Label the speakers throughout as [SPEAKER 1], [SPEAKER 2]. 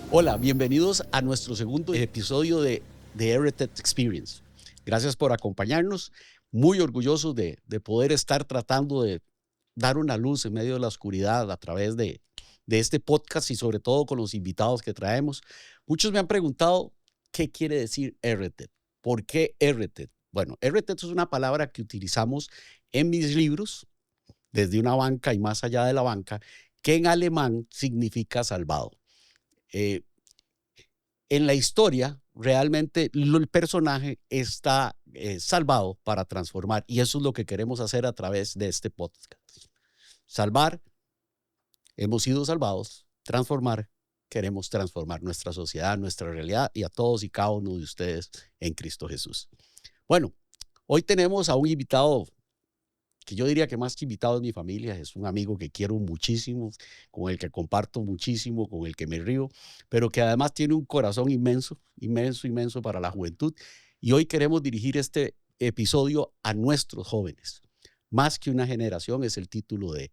[SPEAKER 1] Hola, bienvenidos a nuestro segundo episodio de Heritage Experience. Gracias por acompañarnos. Muy orgullosos de poder estar tratando de dar una luz en medio de la oscuridad a través de este podcast y sobre todo con los invitados que traemos. Muchos me han preguntado qué quiere decir Heritage. ¿Por qué Heritage? Bueno, Heritage es una palabra que utilizamos en mis libros, desde una banca y más allá de la banca, que en alemán significa salvado. Eh, en la historia, realmente el personaje está salvado para transformar y eso es lo que queremos hacer a través de este podcast. Salvar, hemos sido salvados, transformar, queremos transformar nuestra sociedad, nuestra realidad y a todos y cada uno de ustedes en Cristo Jesús. Bueno, hoy tenemos a un invitado que yo diría que más que invitado es mi familia, es un amigo que quiero muchísimo, con el que comparto muchísimo, con el que me río, pero que además tiene un corazón inmenso, inmenso, inmenso para la juventud. Y hoy queremos dirigir este episodio a nuestros jóvenes. Más que una generación es el título de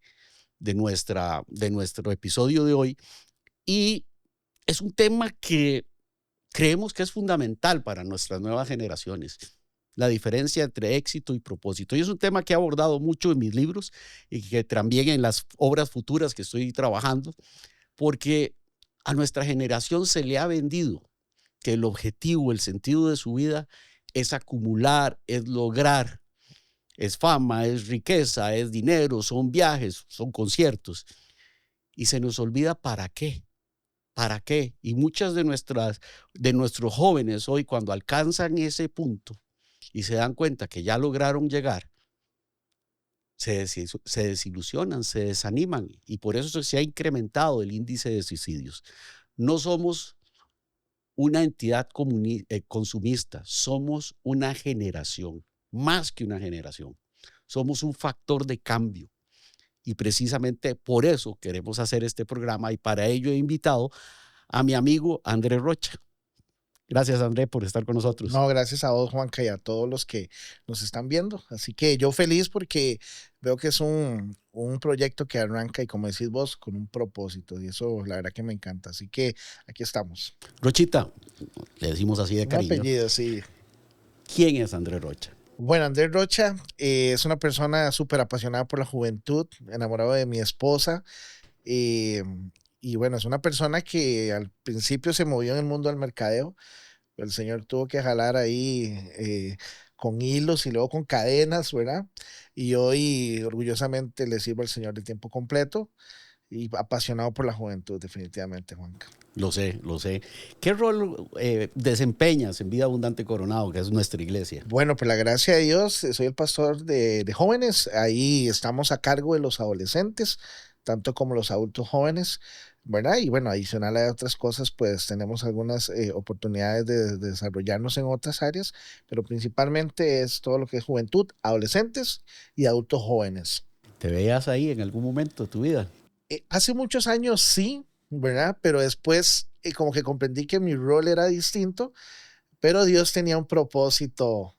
[SPEAKER 1] nuestro episodio de hoy. Y es un tema que creemos que es fundamental para nuestras nuevas generaciones. La diferencia entre éxito y propósito. Y es un tema que he abordado mucho en mis libros y que también en las obras futuras que estoy trabajando, porque a nuestra generación se le ha vendido que el objetivo, el sentido de su vida es acumular, es lograr, es fama, es riqueza, es dinero, son viajes, son conciertos. Y se nos olvida para qué. ¿Para qué? Y muchas de nuestros jóvenes hoy, cuando alcanzan ese punto y se dan cuenta que ya lograron llegar, se desilusionan, se desaniman y por eso se ha incrementado el índice de suicidios. No somos una entidad consumista, somos una generación, más que una generación. Somos un factor de cambio y precisamente por eso queremos hacer este programa y para ello he invitado a mi amigo Andrés Rocha. Gracias, Andrés, por estar con nosotros.
[SPEAKER 2] No, gracias a vos, Juanca, y a todos los que nos están viendo. Así que yo feliz porque veo que es un proyecto que arranca y como decís vos, con un propósito. Y eso la verdad que me encanta. Así que aquí estamos.
[SPEAKER 1] Rochita, le decimos así de
[SPEAKER 2] Un
[SPEAKER 1] cariño.
[SPEAKER 2] apellido, sí.
[SPEAKER 1] ¿Quién es Andrés Rocha?
[SPEAKER 2] Bueno, Andrés Rocha es una persona súper apasionada por la juventud, enamorado de mi esposa. eh, y bueno, es una persona que al principio se movió en el mundo del mercadeo. El señor tuvo que jalar ahí con hilos y luego con cadenas, ¿verdad? Y hoy orgullosamente le sirvo al Señor de tiempo completo y apasionado por la juventud, definitivamente, Juanca.
[SPEAKER 1] Lo sé, lo sé. ¿Qué rol desempeñas en Vida Abundante Coronado, que es nuestra iglesia?
[SPEAKER 2] Bueno, pues la gracia de Dios, soy el pastor de jóvenes, ahí estamos a cargo de los adolescentes, tanto como los adultos jóvenes, ¿verdad? Y bueno, adicional a otras cosas, pues tenemos algunas oportunidades de desarrollarnos en otras áreas, pero principalmente es todo lo que es juventud, adolescentes y adultos jóvenes.
[SPEAKER 1] ¿Te veías ahí en algún momento de tu vida?
[SPEAKER 2] Hace muchos años sí, ¿verdad? Pero después como que comprendí que mi rol era distinto, pero Dios tenía un propósito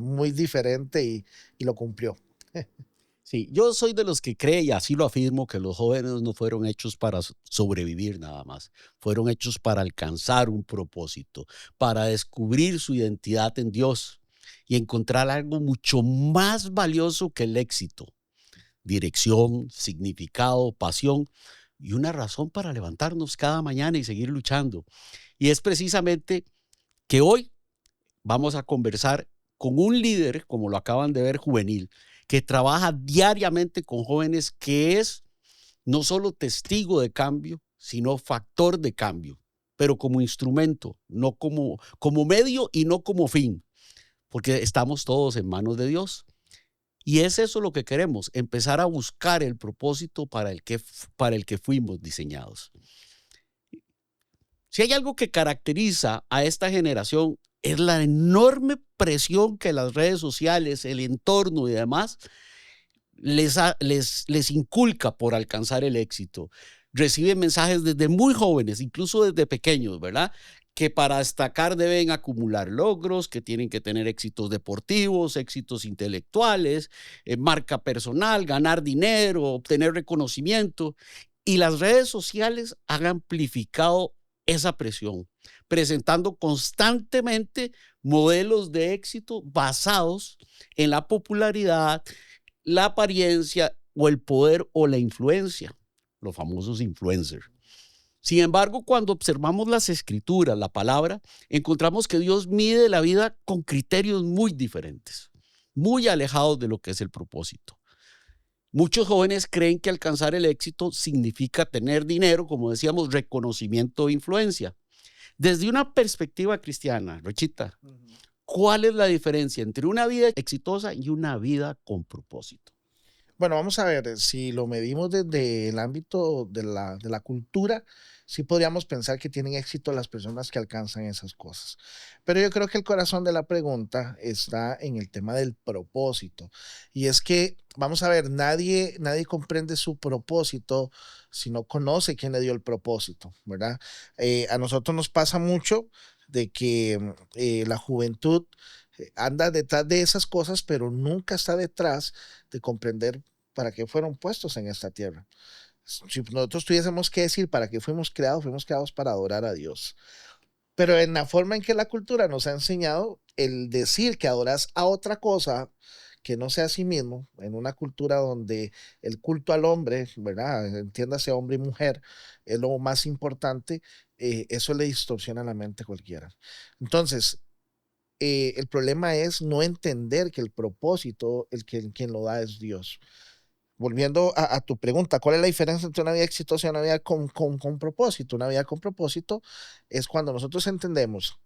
[SPEAKER 2] muy diferente y lo cumplió.
[SPEAKER 1] Sí, yo soy de los que cree, y así lo afirmo, que los jóvenes no fueron hechos para sobrevivir nada más. Fueron hechos para alcanzar un propósito, para descubrir su identidad en Dios y encontrar algo mucho más valioso que el éxito. Dirección, significado, pasión y una razón para levantarnos cada mañana y seguir luchando. Y es precisamente que hoy vamos a conversar con un líder, como lo acaban de ver, juvenil, que trabaja diariamente con jóvenes, que es no solo testigo de cambio, sino factor de cambio, pero como instrumento, no como medio y no como fin, porque estamos todos en manos de Dios. Y es eso lo que queremos, empezar a buscar el propósito para el que fuimos diseñados. Si hay algo que caracteriza a esta generación es la enorme presión que las redes sociales, el entorno y demás les inculca por alcanzar el éxito. Reciben mensajes desde muy jóvenes, incluso desde pequeños, ¿verdad? Que para destacar deben acumular logros, que tienen que tener éxitos deportivos, éxitos intelectuales, marca personal, ganar dinero, obtener reconocimiento. Y las redes sociales han amplificado esa presión, presentando constantemente modelos de éxito basados en la popularidad, la apariencia o el poder o la influencia, los famosos influencers. Sin embargo, cuando observamos las escrituras, la palabra, encontramos que Dios mide la vida con criterios muy diferentes, muy alejados de lo que es el propósito. Muchos jóvenes creen que alcanzar el éxito significa tener dinero, como decíamos, reconocimiento e influencia. Desde una perspectiva cristiana, Rochita, ¿cuál es la diferencia entre una vida exitosa y una vida con propósito?
[SPEAKER 2] Bueno, vamos a ver, si lo medimos desde el ámbito de la cultura, sí podríamos pensar que tienen éxito las personas que alcanzan esas cosas. Pero yo creo que el corazón de la pregunta está en el tema del propósito. Y es que, vamos a ver, nadie comprende su propósito si no conoce quién le dio el propósito, ¿verdad? A nosotros nos pasa mucho de que la juventud anda detrás de esas cosas, pero nunca está detrás de comprender para qué fueron puestos en esta tierra. Si nosotros tuviésemos que decir para qué fuimos creados para adorar a Dios. Pero en la forma en que la cultura nos ha enseñado, el decir que adoras a otra cosa que no sea a sí mismo, en una cultura donde el culto al hombre, ¿verdad? Entiéndase hombre y mujer, es lo más importante, eso le distorsiona la mente a cualquiera. Entonces, el problema es no entender que el propósito, quien lo da es Dios. Volviendo a tu pregunta, ¿cuál es la diferencia entre una vida exitosa y una vida con propósito? Una vida con propósito es cuando nosotros entendemos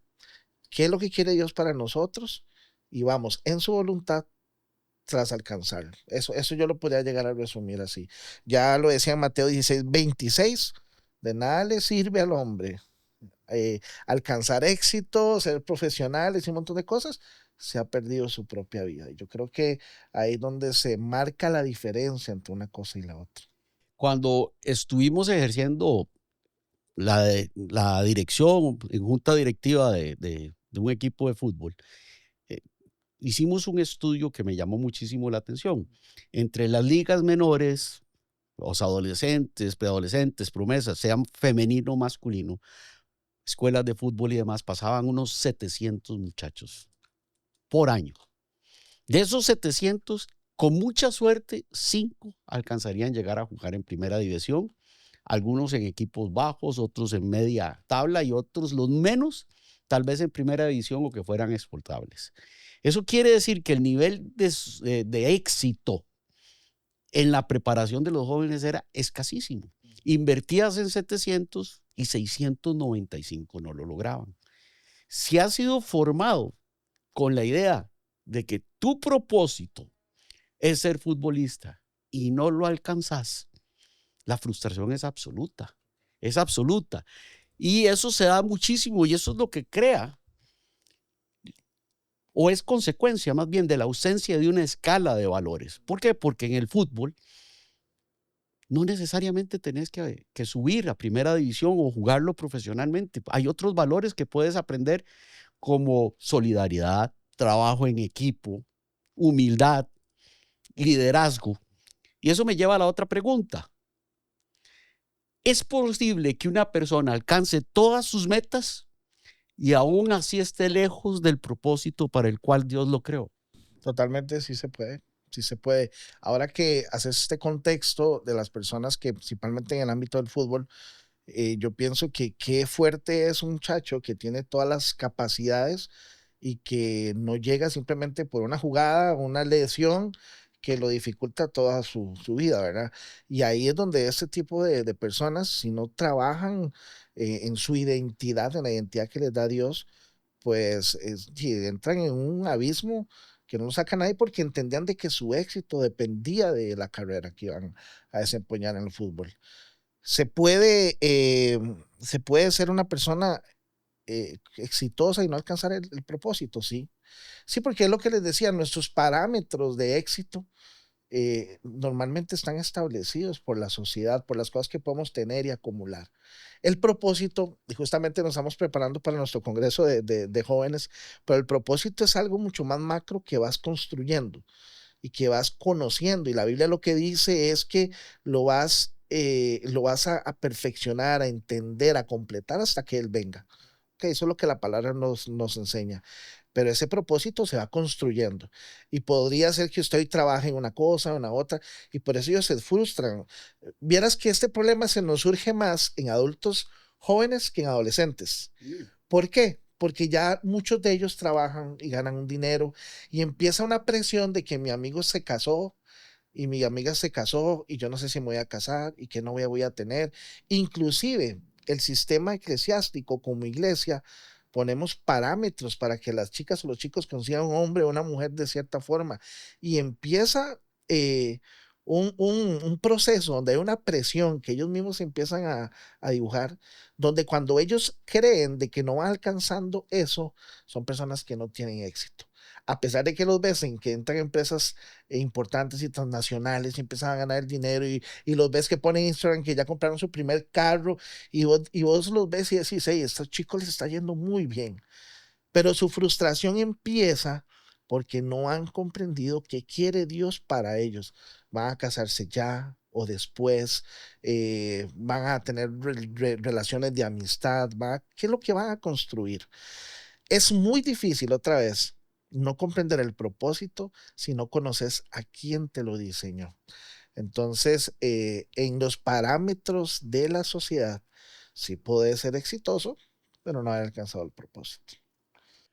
[SPEAKER 2] qué es lo que quiere Dios para nosotros y vamos en su voluntad tras alcanzarlo. Eso yo lo podría llegar a resumir así. Ya lo decía en Mateo 16:26, de nada le sirve al hombre alcanzar éxito, ser profesionales y un montón de cosas, se ha perdido su propia vida. Y yo creo que ahí es donde se marca la diferencia entre una cosa y la otra.
[SPEAKER 1] Cuando estuvimos ejerciendo la dirección en junta directiva de un equipo de fútbol, eh, hicimos un estudio que me llamó muchísimo la atención. Entre las ligas menores, los adolescentes, preadolescentes, promesas, sean femenino o masculino, escuelas de fútbol y demás, pasaban unos 700 muchachos por año. De esos 700, con mucha suerte, 5 alcanzarían llegar a jugar en primera división, algunos en equipos bajos, otros en media tabla y otros, los menos, tal vez en primera división o que fueran exportables. Eso quiere decir que el nivel de éxito en la preparación de los jóvenes era escasísimo. Invertías en 700 y 695 no lo lograban. Si has sido formado con la idea de que tu propósito es ser futbolista y no lo alcanzas, la frustración es absoluta, es absoluta. Y eso se da muchísimo y eso es lo que crea o es consecuencia más bien de la ausencia de una escala de valores. ¿Por qué? Porque en el fútbol no necesariamente tenés que subir a primera división o jugarlo profesionalmente. Hay otros valores que puedes aprender como solidaridad, trabajo en equipo, humildad, liderazgo. Y eso me lleva a la otra pregunta. ¿Es posible que una persona alcance todas sus metas y aún así esté lejos del propósito para el cual Dios lo creó?
[SPEAKER 2] Totalmente sí se puede. Sí se puede. Ahora que haces este contexto de las personas que principalmente en el ámbito del fútbol, yo pienso que qué fuerte es un muchacho que tiene todas las capacidades y que no llega simplemente por una jugada, una lesión que lo dificulta toda su vida, ¿verdad? Y ahí es donde este tipo de personas, si no trabajan en su identidad, en la identidad que les da Dios, pues sí, entran en un abismo que no lo saca nadie porque entendían de que su éxito dependía de la carrera que iban a desempeñar en el fútbol. Se puede ser una persona exitosa y no alcanzar el propósito, sí. Sí, porque es lo que les decía, nuestros parámetros de éxito normalmente están establecidos por la sociedad, por las cosas que podemos tener y acumular. El propósito, y justamente nos estamos preparando para nuestro congreso de jóvenes, pero el propósito es algo mucho más macro que vas construyendo y que vas conociendo. Y la Biblia lo que dice es que lo vas lo vas a perfeccionar, a entender, a completar hasta que Él venga. Okay, eso es lo que la palabra nos enseña. Pero ese propósito se va construyendo. Y podría ser que usted hoy trabaje en una cosa, en la otra, y por eso ellos se frustran. Vieras que este problema se nos surge más en adultos jóvenes que en adolescentes. ¿Por qué? Porque ya muchos de ellos trabajan y ganan un dinero y empieza una presión de que mi amigo se casó y mi amiga se casó y yo no sé si me voy a casar y qué novia voy a tener. Inclusive el sistema eclesiástico como iglesia ponemos parámetros para que las chicas o los chicos consigan un hombre o una mujer de cierta forma y empieza un proceso donde hay una presión que ellos mismos empiezan a dibujar, donde cuando ellos creen de que no van alcanzando eso, son personas que no tienen éxito. A pesar de que los ves en que entran empresas importantes y transnacionales y empiezan a ganar el dinero y los ves que ponen en Instagram que ya compraron su primer carro y vos los ves y decís, hey, estos chicos les está yendo muy bien. Pero su frustración empieza porque no han comprendido qué quiere Dios para ellos. Van a casarse ya o después, van a tener relaciones de amistad, ¿qué es lo que van a construir? Es muy difícil otra vez no comprender el propósito si no conoces a quién te lo diseñó. Entonces, en los parámetros de la sociedad, sí puede ser exitoso, pero no haber alcanzado el propósito.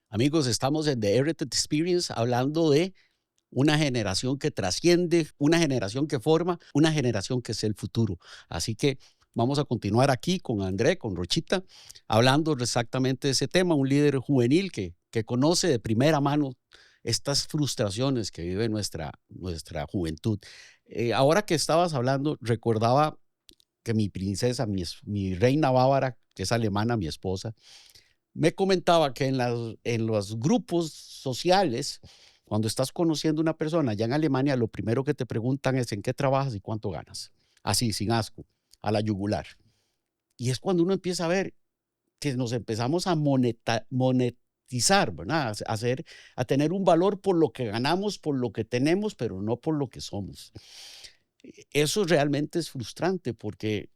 [SPEAKER 1] Amigos, estamos en The Heritage Experience hablando de una generación que trasciende, una generación que forma, una generación que es el futuro. Así que vamos a continuar aquí con André, con Rochita, hablando exactamente de ese tema, un líder juvenil que conoce de primera mano estas frustraciones que vive nuestra juventud. Ahora que estabas hablando, recordaba que mi princesa, mi reina bávara, que es alemana, mi esposa, me comentaba que en los grupos sociales, cuando estás conociendo a una persona allá en Alemania, lo primero que te preguntan es en qué trabajas y cuánto ganas. Así, sin asco, a la yugular. Y es cuando uno empieza a ver que nos empezamos a monetizar, ¿verdad? A tener un valor por lo que ganamos, por lo que tenemos, pero no por lo que somos. Eso realmente es frustrante porque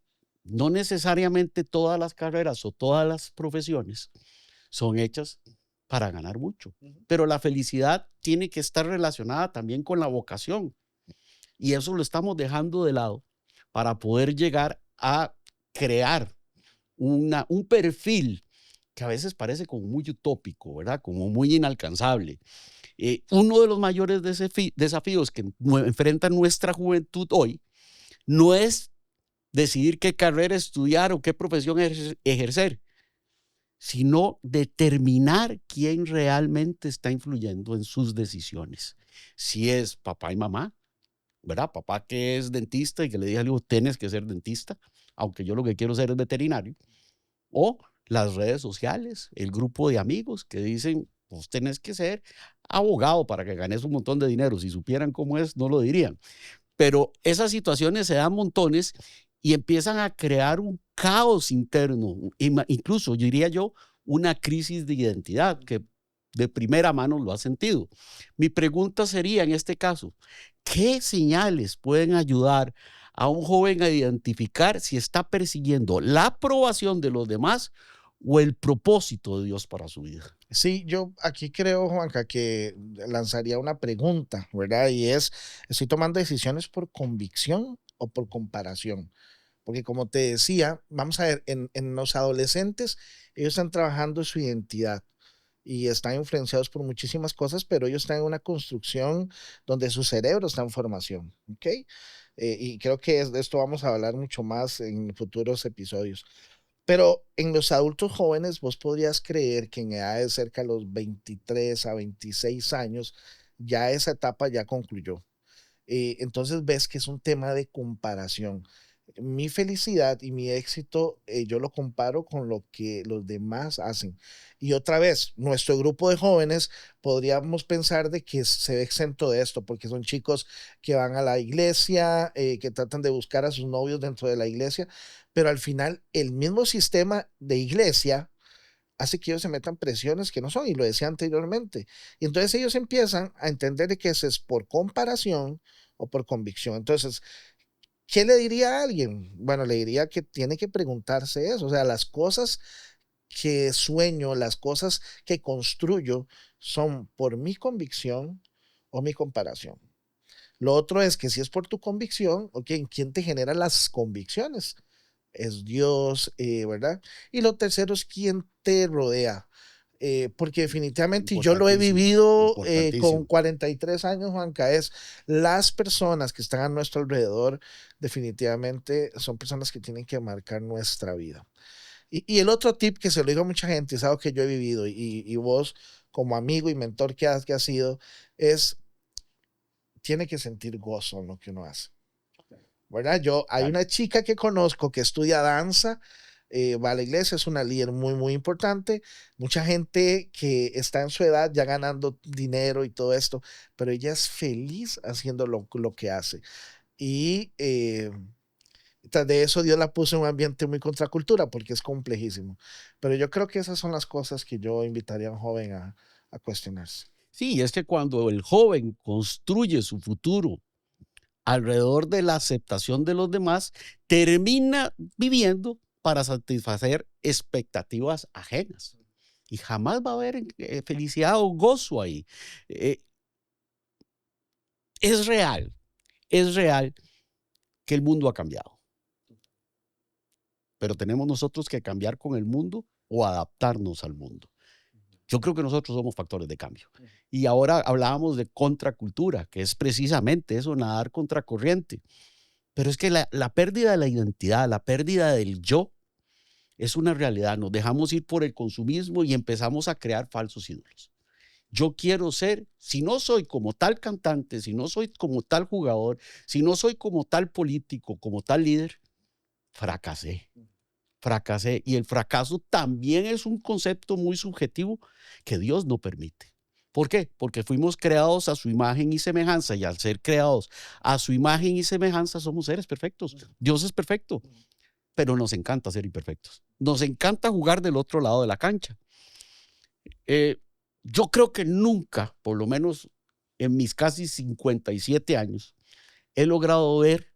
[SPEAKER 1] no necesariamente todas las carreras o todas las profesiones son hechas para ganar mucho, pero la felicidad tiene que estar relacionada también con la vocación y eso lo estamos dejando de lado para poder llegar a crear un perfil que a veces parece como muy utópico, ¿verdad? Como muy inalcanzable. Uno de los mayores desafíos que enfrenta nuestra juventud hoy no es decidir qué carrera estudiar o qué profesión ejercer, sino determinar quién realmente está influyendo en sus decisiones. Si es papá y mamá, ¿verdad? Papá que es dentista y que le diga algo, tienes que ser dentista, aunque yo lo que quiero ser es veterinario. O las redes sociales, el grupo de amigos que dicen, pues tenés que ser abogado para que ganes un montón de dinero. Si supieran cómo es, no lo dirían. Pero esas situaciones se dan montones y empiezan a crear un caos interno, incluso yo diría yo, una crisis de identidad que de primera mano lo ha sentido. Mi pregunta sería en este caso, ¿qué señales pueden ayudar a un joven a identificar si está persiguiendo la aprobación de los demás o el propósito de Dios para su vida?
[SPEAKER 2] Sí, yo aquí creo, Juanca, que lanzaría una pregunta, ¿verdad? Y es, ¿estoy tomando decisiones por convicción o por comparación? Porque como te decía, vamos a ver, en los adolescentes, ellos están trabajando su identidad y están influenciados por muchísimas cosas, pero ellos están en una construcción donde su cerebro está en formación, ¿ok? Y creo que de esto vamos a hablar mucho más en futuros episodios. Pero en los adultos jóvenes, vos podrías creer que en edades cerca de los 23 a 26 años, ya esa etapa ya concluyó. Entonces ves que es un tema de comparación. Mi felicidad y mi éxito, yo lo comparo con lo que los demás hacen. Y otra vez, nuestro grupo de jóvenes podríamos pensar de que se ve exento de esto, porque son chicos que van a la iglesia, que tratan de buscar a sus novios dentro de la iglesia, pero al final el mismo sistema de iglesia hace que ellos se metan presiones que no son, y lo decía anteriormente. Y entonces ellos empiezan a entender de que eso es por comparación o por convicción. Entonces, ¿Qué le diría a alguien? Bueno, le diría que tiene que preguntarse eso. O sea, las cosas que sueño, las cosas que construyo son por mi convicción o mi comparación. Lo otro es que si es por tu convicción, ok, ¿quién te genera las convicciones? Es Dios, ¿verdad? Y lo tercero es quién te rodea. Porque definitivamente y yo lo he
[SPEAKER 1] Importantísimo,
[SPEAKER 2] vivido con
[SPEAKER 1] importantísimo.
[SPEAKER 2] 43 años, Juanca, es las personas que están a nuestro alrededor, definitivamente son personas que tienen que marcar nuestra vida. Y el otro tip que se lo digo a mucha gente, es algo que yo he vivido y vos como amigo y mentor que has sido, es tiene que sentir gozo en lo que uno hace. ¿Verdad? Hay
[SPEAKER 1] Claro.
[SPEAKER 2] una chica que conozco que estudia danza, va a la iglesia, es una líder muy, muy importante. Mucha gente que está en su edad ya ganando dinero y todo esto, pero ella es feliz haciendo lo que hace. Y tras de eso Dios la puso en un ambiente muy contracultura porque es complejísimo. Pero yo creo que esas son las cosas que yo invitaría a un joven a cuestionarse.
[SPEAKER 1] Sí, es que cuando el joven construye su futuro alrededor de la aceptación de los demás, termina viviendo para satisfacer expectativas ajenas. Y jamás va a haber felicidad o gozo ahí. Eh, es real, es real que el mundo ha cambiado, pero tenemos nosotros que cambiar con el mundo o adaptarnos al mundo. Yo creo que nosotros somos factores de cambio. Y ahora hablábamos de contracultura, que es precisamente eso, nadar contracorriente. Pero es que la pérdida de la identidad, la pérdida del yo, es una realidad. Nos dejamos ir por el consumismo y empezamos a crear falsos ídolos. Yo quiero ser, si no soy como tal cantante, si no soy como tal jugador, si no soy como tal político, como tal líder, fracasé. Fracasé. Y el fracaso también es un concepto muy subjetivo que Dios no permite. ¿Por qué? Porque fuimos creados a su imagen y semejanza, y al ser creados a su imagen y semejanza somos seres perfectos. Dios es perfecto, pero nos encanta ser imperfectos. Nos encanta jugar del otro lado de la cancha. Eh, yo creo que nunca, por lo menos en mis casi 57 años, he logrado ver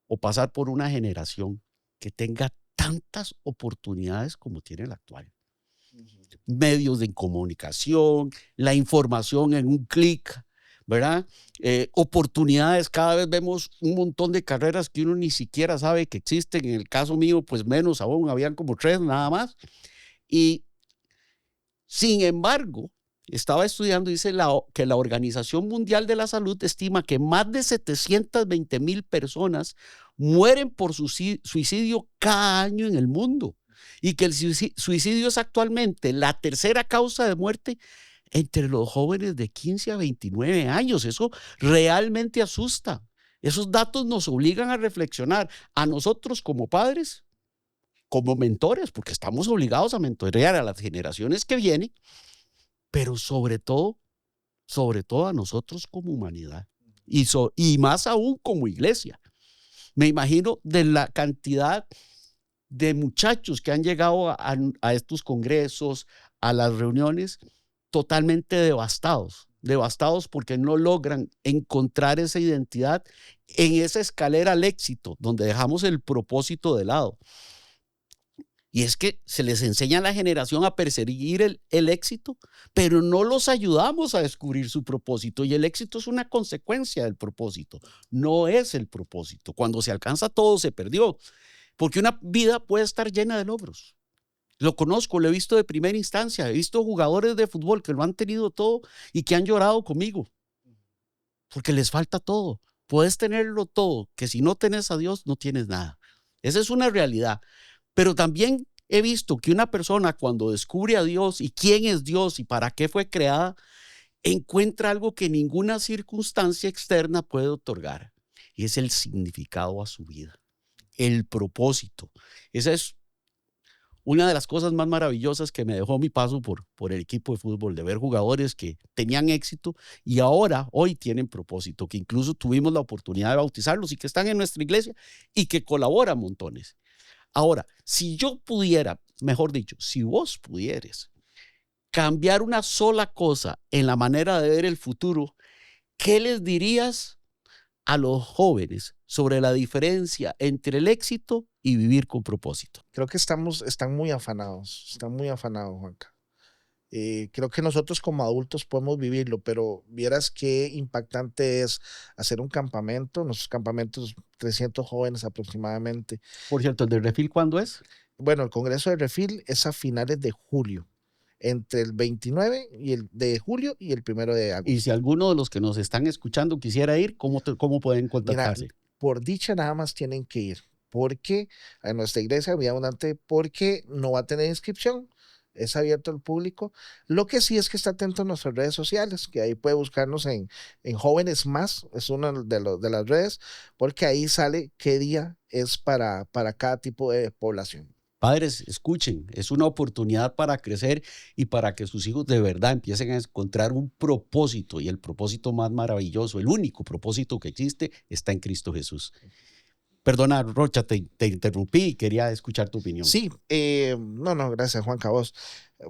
[SPEAKER 1] o pasar por una generación que tenga tantas oportunidades como tiene la actual. Medios de comunicación, la información en un clic, ¿verdad? Oportunidades, cada vez vemos un montón de carreras que uno ni siquiera sabe que existen. En el caso mío, pues menos aún, habían como 3 nada más. Y sin embargo, estaba estudiando, dice que la Organización Mundial de la Salud estima que más de 720,000 personas mueren por suicidio cada año en el mundo y que el suicidio es actualmente la tercera causa de muerte entre los jóvenes de 15 a 29 años. Eso realmente asusta. Esos datos nos obligan a reflexionar a nosotros como padres, como mentores, porque estamos obligados a mentorear a las generaciones que vienen, pero sobre todo a nosotros como humanidad y más aún como iglesia. Me imagino de la cantidad de muchachos que han llegado a estos congresos, a las reuniones, totalmente devastados porque no logran encontrar esa identidad en esa escalera al éxito, donde dejamos el propósito de lado. Y es que se les enseña a la generación a perseguir el éxito, pero no los ayudamos a descubrir su propósito. Y el éxito es una consecuencia del propósito, no es el propósito. Cuando se alcanza todo, se perdió. Porque una vida puede estar llena de logros. Lo conozco, lo he visto de primera instancia. He visto jugadores de fútbol que lo han tenido todo y que han llorado conmigo. Porque les falta todo. Puedes tenerlo todo, que si no tenés a Dios, no tienes nada. Esa es una realidad. Pero también he visto que una persona cuando descubre a Dios y quién es Dios y para qué fue creada, encuentra algo que ninguna circunstancia externa puede otorgar. Y es el significado a su vida, el propósito. Esa es una de las cosas más maravillosas que me dejó mi paso por el equipo de fútbol, de ver jugadores que tenían éxito y hoy tienen propósito, que incluso tuvimos la oportunidad de bautizarlos y que están en nuestra iglesia y que colaboran montones. Ahora, si yo pudiera, mejor dicho, si vos pudieres cambiar una sola cosa en la manera de ver el futuro, ¿qué les dirías a los jóvenes sobre la diferencia entre el éxito y vivir con propósito?
[SPEAKER 2] Creo que están muy afanados, Juanca. Creo que nosotros como adultos podemos vivirlo, pero vieras qué impactante es hacer un campamento, nuestros campamentos, 300 jóvenes aproximadamente.
[SPEAKER 1] Por cierto, ¿el de Refil cuándo es?
[SPEAKER 2] Bueno, el Congreso de Refil es a finales de julio, entre el 29 de julio y el 1 de
[SPEAKER 1] Y
[SPEAKER 2] agosto.
[SPEAKER 1] si alguno de los que nos están escuchando quisiera ir, ¿cómo pueden
[SPEAKER 2] Mira,
[SPEAKER 1] contactarse?
[SPEAKER 2] por dicha nada más tienen que ir, porque a nuestra iglesia, Vida Abundante, porque no va a tener inscripción, es abierto al público. Lo que sí es que está atento a nuestras redes sociales, que ahí puede buscarnos en Jóvenes Más, es una de las redes, porque ahí sale qué día es para cada tipo de población.
[SPEAKER 1] Padres, escuchen, es una oportunidad para crecer y para que sus hijos de verdad empiecen a encontrar un propósito, y el propósito más maravilloso, el único propósito que existe, está en Cristo Jesús. Perdona, Rocha, te interrumpí y quería escuchar tu opinión.
[SPEAKER 2] Sí, no, gracias, Juan Cabos.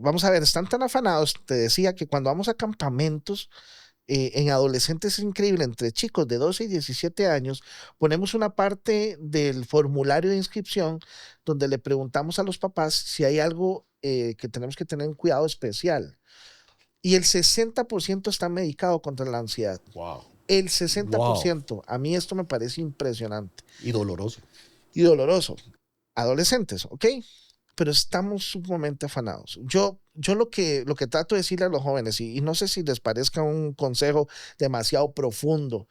[SPEAKER 2] Vamos a ver, están tan afanados, te decía que cuando vamos a campamentos, en adolescentes es increíble, entre chicos de 12 y 17 años, ponemos una parte del formulario de inscripción donde le preguntamos a los papás si hay algo que tenemos que tener un cuidado especial. Y el 60% está medicado contra la ansiedad.
[SPEAKER 1] Wow.
[SPEAKER 2] El
[SPEAKER 1] Wow.
[SPEAKER 2] 60%. A mí esto me parece impresionante.
[SPEAKER 1] Y doloroso.
[SPEAKER 2] Y doloroso. Adolescentes, ¿ok? Pero estamos sumamente afanados. Yo lo que trato de decirle a los jóvenes, y no sé si les parezca un consejo demasiado profundo,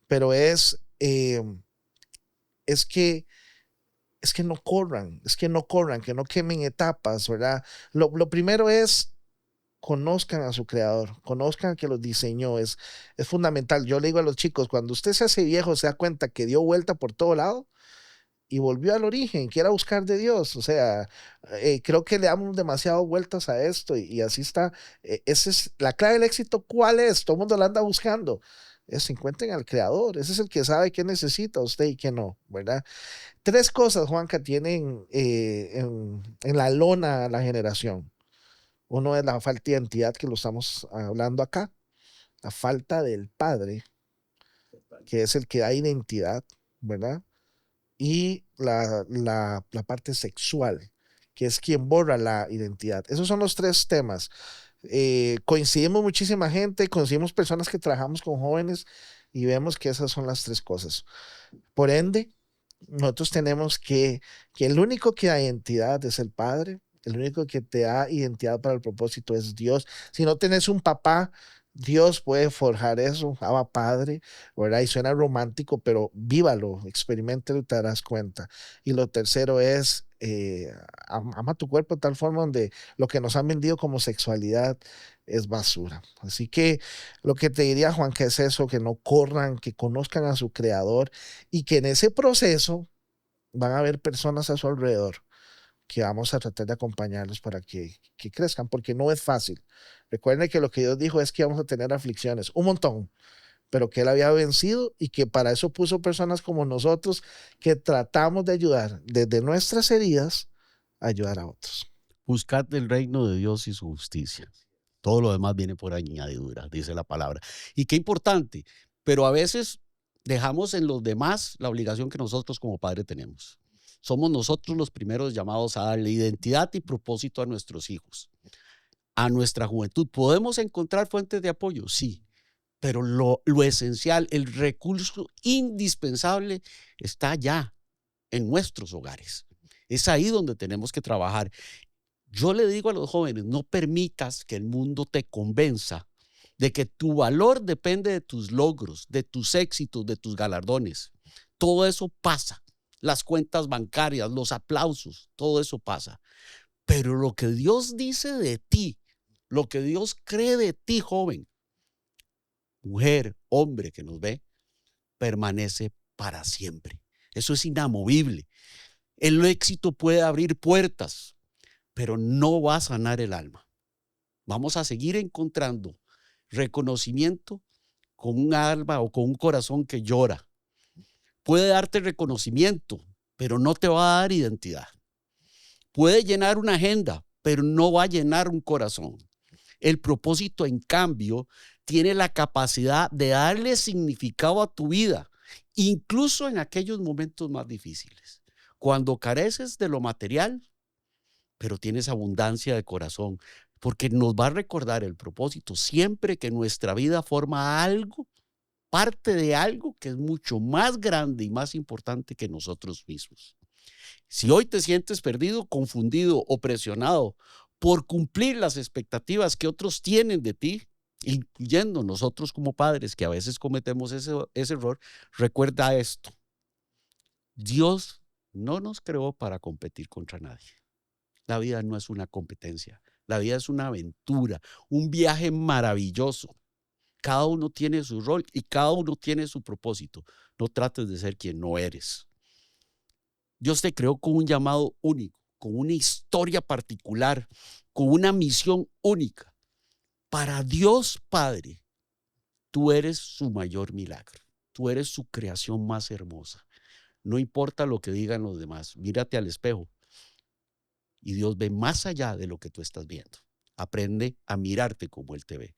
[SPEAKER 2] pero es que no corran, que no quemen etapas, ¿verdad? Lo primero es conozcan a su creador, conozcan a que los diseñó, es fundamental. Yo le digo a los chicos, cuando usted se hace viejo, se da cuenta que dio vuelta por todo lado y volvió al origen, que era buscar de Dios. O sea, creo que le damos demasiado vueltas a esto y así está. Esa es la clave del éxito. ¿Cuál es? Todo el mundo la anda buscando. Es encuentren al creador. Ese es el que sabe qué necesita usted y qué no, ¿verdad? 3 cosas, Juanca, tienen en la lona la generación. Uno es la falta de identidad, que lo estamos hablando acá. La falta del padre, que es el que da identidad, ¿verdad? Y la parte sexual, que es quien borra la identidad. Esos son los 3 temas. Coincidimos muchísima gente, coincidimos personas que trabajamos con jóvenes y vemos que esas son las 3 cosas. Por ende, nosotros tenemos que el único que da identidad es el Padre, el único que te da identidad para el propósito es Dios. Si no tenés un papá, Dios puede forjar eso, Abba Padre, ¿verdad? Y suena romántico, pero vívalo, experimentalo y te darás cuenta. Y lo tercero es, ama tu cuerpo de tal forma donde lo que nos han vendido como sexualidad es basura. Así que lo que te diría, Juan, que es eso, que no corran, que conozcan a su creador y que en ese proceso van a haber personas a su alrededor que vamos a tratar de acompañarlos para que crezcan, porque no es fácil. Recuerden que lo que Dios dijo es que vamos a tener aflicciones, un montón, pero que Él había vencido y que para eso puso personas como nosotros que tratamos de ayudar desde nuestras heridas a ayudar a otros.
[SPEAKER 1] Buscad el reino de Dios y su justicia. Todo lo demás viene por añadidura, dice la palabra. Y qué importante, pero a veces dejamos en los demás la obligación que nosotros como padre tenemos. Somos nosotros los primeros llamados a darle identidad y propósito a nuestros hijos, a nuestra juventud. ¿Podemos encontrar fuentes de apoyo? Sí, pero lo esencial, el recurso indispensable está ya en nuestros hogares. Es ahí donde tenemos que trabajar. Yo le digo a los jóvenes, no permitas que el mundo te convenza de que tu valor depende de tus logros, de tus éxitos, de tus galardones. Todo eso pasa. Las cuentas bancarias, los aplausos, todo eso pasa. Pero lo que Dios dice de ti, lo que Dios cree de ti, joven, mujer, hombre que nos ve, permanece para siempre. Eso es inamovible. El éxito puede abrir puertas, pero no va a sanar el alma. Vamos a seguir encontrando reconocimiento con un alma o con un corazón que llora. Puede darte reconocimiento, pero no te va a dar identidad. Puede llenar una agenda, pero no va a llenar un corazón. El propósito, en cambio, tiene la capacidad de darle significado a tu vida incluso en aquellos momentos más difíciles. Cuando careces de lo material, pero tienes abundancia de corazón, porque nos va a recordar el propósito siempre que nuestra vida forma algo, parte de algo que es mucho más grande y más importante que nosotros mismos. Si hoy te sientes perdido, confundido o presionado por cumplir las expectativas que otros tienen de ti, incluyendo nosotros como padres que a veces cometemos ese error, recuerda esto: Dios no nos creó para competir contra nadie. La vida no es una competencia, la vida es una aventura, un viaje maravilloso. Cada uno tiene su rol y cada uno tiene su propósito. No trates de ser quien no eres. Dios te creó con un llamado único, con una historia particular, con una misión única. Para Dios Padre, tú eres su mayor milagro. Tú eres su creación más hermosa. No importa lo que digan los demás, mírate al espejo y Dios ve más allá de lo que tú estás viendo. Aprende a mirarte como Él te ve.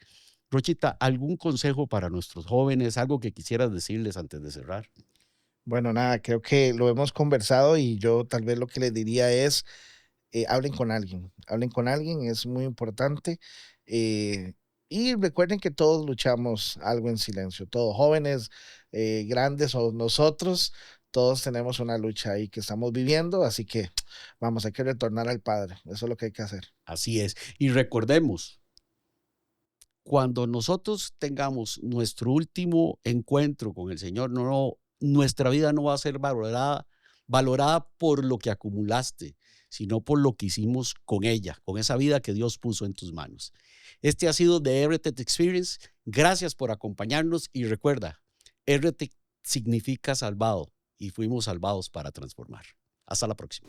[SPEAKER 1] Rochita, ¿algún consejo para nuestros jóvenes? ¿Algo que quisieras decirles antes de cerrar?
[SPEAKER 2] Bueno, nada, creo que lo hemos conversado y yo tal vez lo que les diría es, hablen con alguien, es muy importante. eh, y recuerden que todos luchamos algo en silencio, todos jóvenes, grandes o nosotros, todos tenemos una lucha ahí que estamos viviendo, así que vamos, hay que retornar al Padre, eso es lo que hay que hacer.
[SPEAKER 1] Así es. Y recordemos, cuando nosotros tengamos nuestro último encuentro con el Señor, nuestra vida no va a ser valorada por lo que acumulaste, sino por lo que hicimos con ella, con esa vida que Dios puso en tus manos. Este ha sido The Heritage Experience. Gracias por acompañarnos y recuerda, Heritage significa salvado y fuimos salvados para transformar. Hasta la próxima.